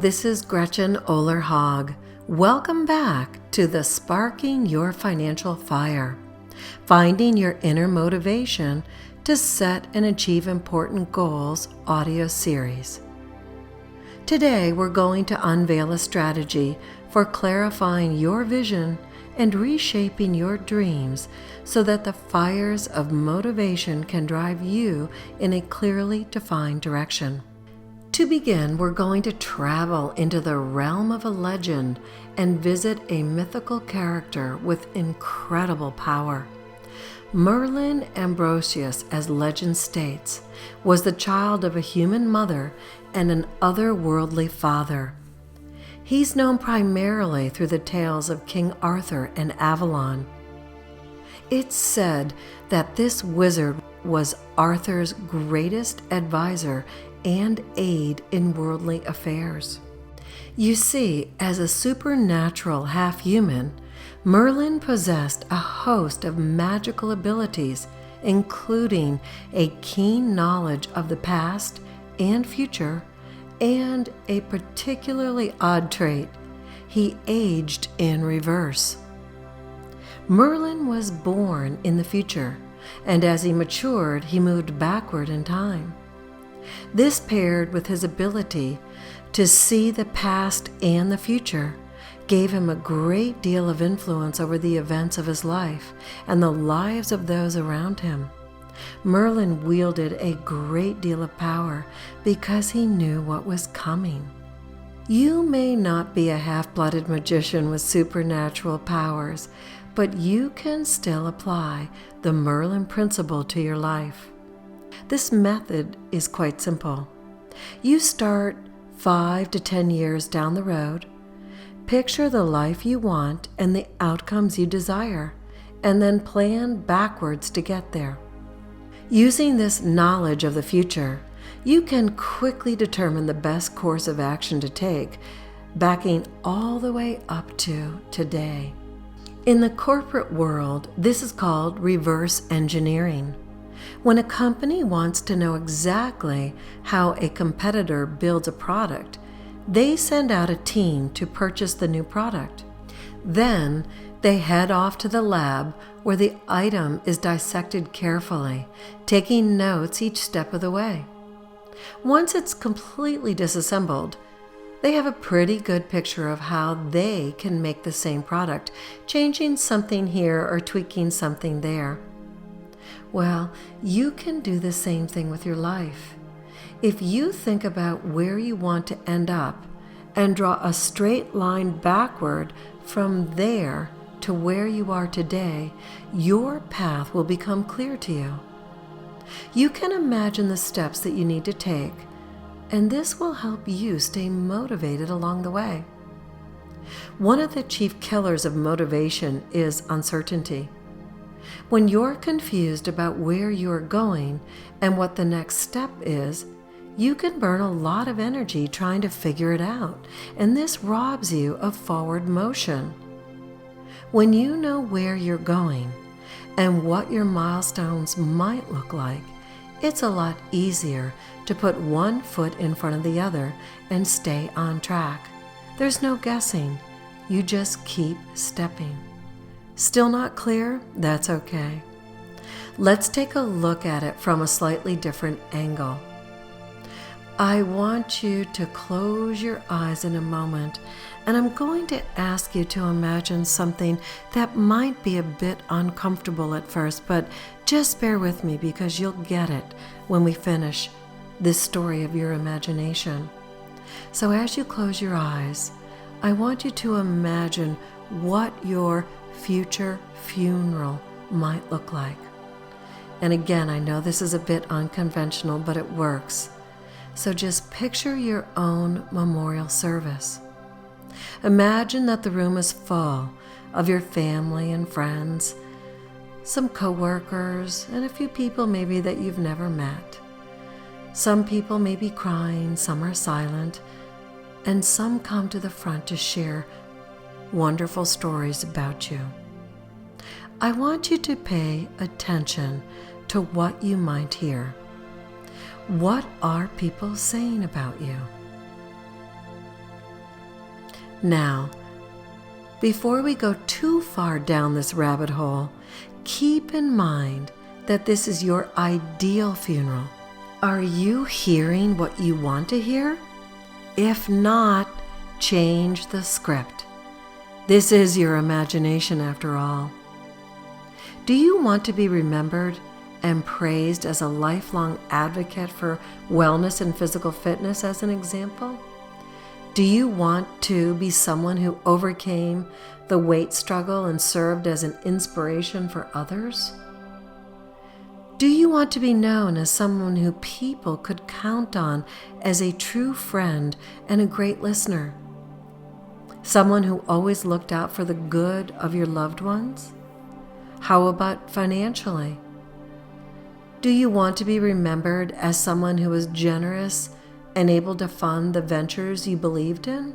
this is Gretchen Oler-Hogg. Welcome back to the Sparking Your Financial Fire, Finding Your Inner Motivation to Set and Achieve Important Goals audio series. Today we're going to unveil a strategy for clarifying your vision and reshaping your dreams so that the fires of motivation can drive you in a clearly defined direction. To begin, we're going to travel into the realm of a legend and visit a mythical character with incredible power. Merlin Ambrosius, as legend states, was the child of a human mother and an otherworldly father. He's known primarily through the tales of King Arthur and Avalon. It's said that this wizard was Arthur's greatest advisor and aid in worldly affairs. You see, as a supernatural half-human, Merlin possessed a host of magical abilities, including a keen knowledge of the past and future, and a particularly odd trait: he aged in reverse. Merlin was born in the future, and as he matured, he moved backward in time. This, paired with his ability to see the past and the future, gave him a great deal of influence over the events of his life and the lives of those around him. Merlin wielded a great deal of power because he knew what was coming. You may not be a half-blooded magician with supernatural powers, but you can still apply the Merlin principle to your life. This method is quite simple. You start 5 to 10 years down the road, picture the life you want and the outcomes you desire, and then plan backwards to get there. Using this knowledge of the future, you can quickly determine the best course of action to take, backing all the way up to today. In the corporate world, this is called reverse engineering. When a company wants to know exactly how a competitor builds a product, they send out a team to purchase the new product. Then they head off to the lab where the item is dissected carefully, taking notes each step of the way. Once it's completely disassembled, they have a pretty good picture of how they can make the same product, changing something here or tweaking something there. Well, you can do the same thing with your life. If you think about where you want to end up and draw a straight line backward from there to where you are today, your path will become clear to you. You can imagine the steps that you need to take, and this will help you stay motivated along the way. One of the chief killers of motivation is uncertainty. When you're confused about where you're going and what the next step is, you can burn a lot of energy trying to figure it out, and this robs you of forward motion. When you know where you're going and what your milestones might look like, it's a lot easier to put one foot in front of the other and stay on track. There's no guessing. You just keep stepping. Still not clear? That's okay. Let's take a look at it from a slightly different angle. I want you to close your eyes in a moment, and I'm going to ask you to imagine something that might be a bit uncomfortable at first, but just bear with me because you'll get it when we finish this story of your imagination. So as you close your eyes, I want you to imagine what your future funeral might look like. And again, I know this is a bit unconventional, but it works. So just picture your own memorial service. Imagine that the room is full of your family and friends, some coworkers, and a few people maybe that you've never met. Some people may be crying, some are silent, and some come to the front to share wonderful stories about you. I want you to pay attention to what you might hear. What are people saying about you? Now, before we go too far down this rabbit hole, keep in mind that this is your ideal funeral. Are you hearing what you want to hear? If not, change the script. This is your imagination after all. Do you want to be remembered and praised as a lifelong advocate for wellness and physical fitness, as an example? Do you want to be someone who overcame the weight struggle and served as an inspiration for others? Do you want to be known as someone who people could count on as a true friend and a great listener? Someone who always looked out for the good of your loved ones? How about financially? Do you want to be remembered as someone who was generous and able to fund the ventures you believed in?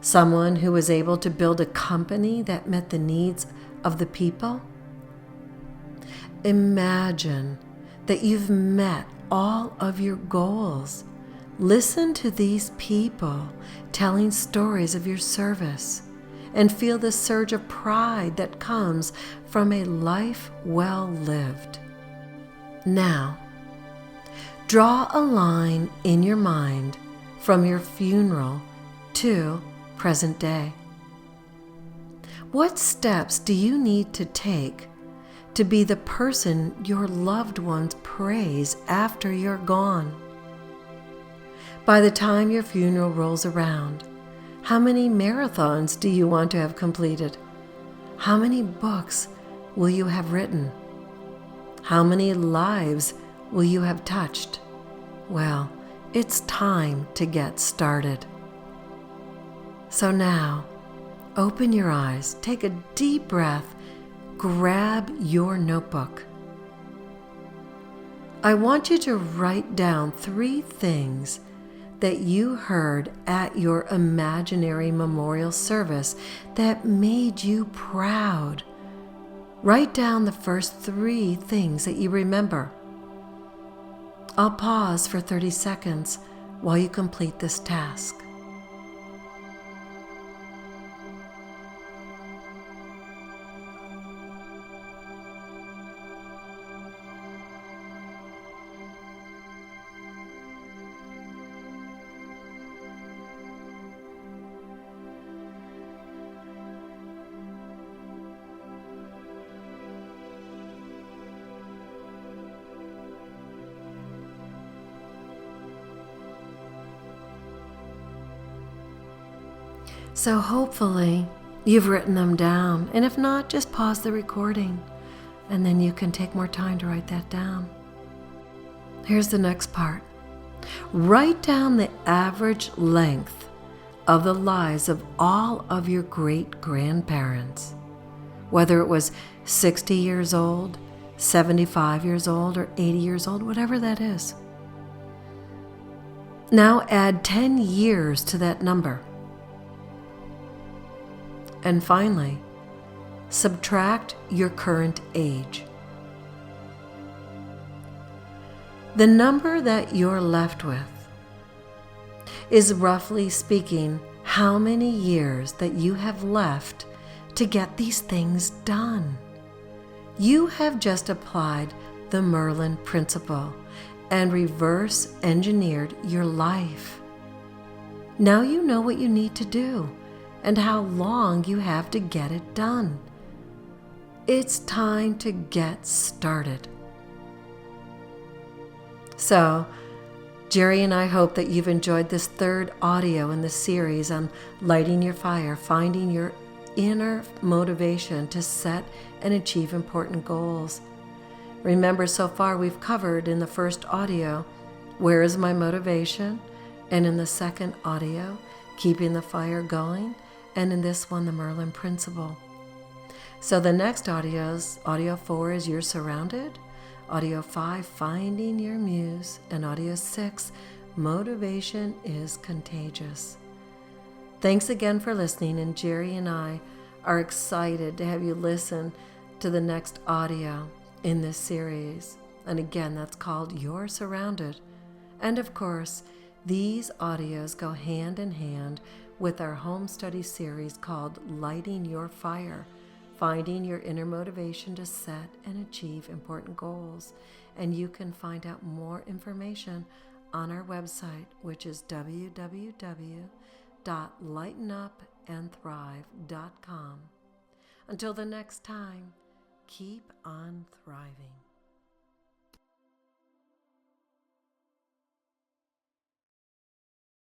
Someone who was able to build a company that met the needs of the people? Imagine that you've met all of your goals. Listen to these people telling stories of your service and feel the surge of pride that comes from a life well lived. Now, draw a line in your mind from your funeral to present day. What steps do you need to take to be the person your loved ones praise after you're gone? By the time your funeral rolls around, how many marathons do you want to have completed? How many books will you have written? How many lives will you have touched? Well, it's time to get started. So now, open your eyes, take a deep breath, grab your notebook. I want you to write down 3 things that you heard at your imaginary memorial service that made you proud. Write down the first 3 things that you remember. I'll pause for 30 seconds while you complete this task. So hopefully you've written them down, and if not, just pause the recording and then you can take more time to write that down. Here's the next part. Write down the average length of the lives of all of your great-grandparents, whether it was 60 years old, 75 years old, or 80 years old, whatever that is. Now add 10 years to that number. And finally, subtract your current age. The number that you're left with is, roughly speaking, how many years that you have left to get these things done. You have just applied the Merlin principle and reverse engineered your life. Now you know what you need to do and how long you have to get it done. It's time to get started. So, Jerry and I hope that you've enjoyed this 3rd audio in the series on lighting your fire, finding your inner motivation to set and achieve important goals. Remember, so far we've covered in the first audio, where is my motivation? And in the 2nd audio, keeping the fire going. And in this one, the Merlin principle. So the next audios, audio 4 is You're Surrounded, audio 5, Finding Your Muse, and audio 6, Motivation is Contagious. Thanks again for listening, and Jerry and I are excited to have you listen to the next audio in this series. And again, that's called You're Surrounded. And of course, these audios go hand in hand with our home study series called Lighting Your Fire, Finding Your Inner Motivation to Set and Achieve Important Goals. And you can find out more information on our website, which is www.lightenupandthrive.com. Until the next time, keep on thriving.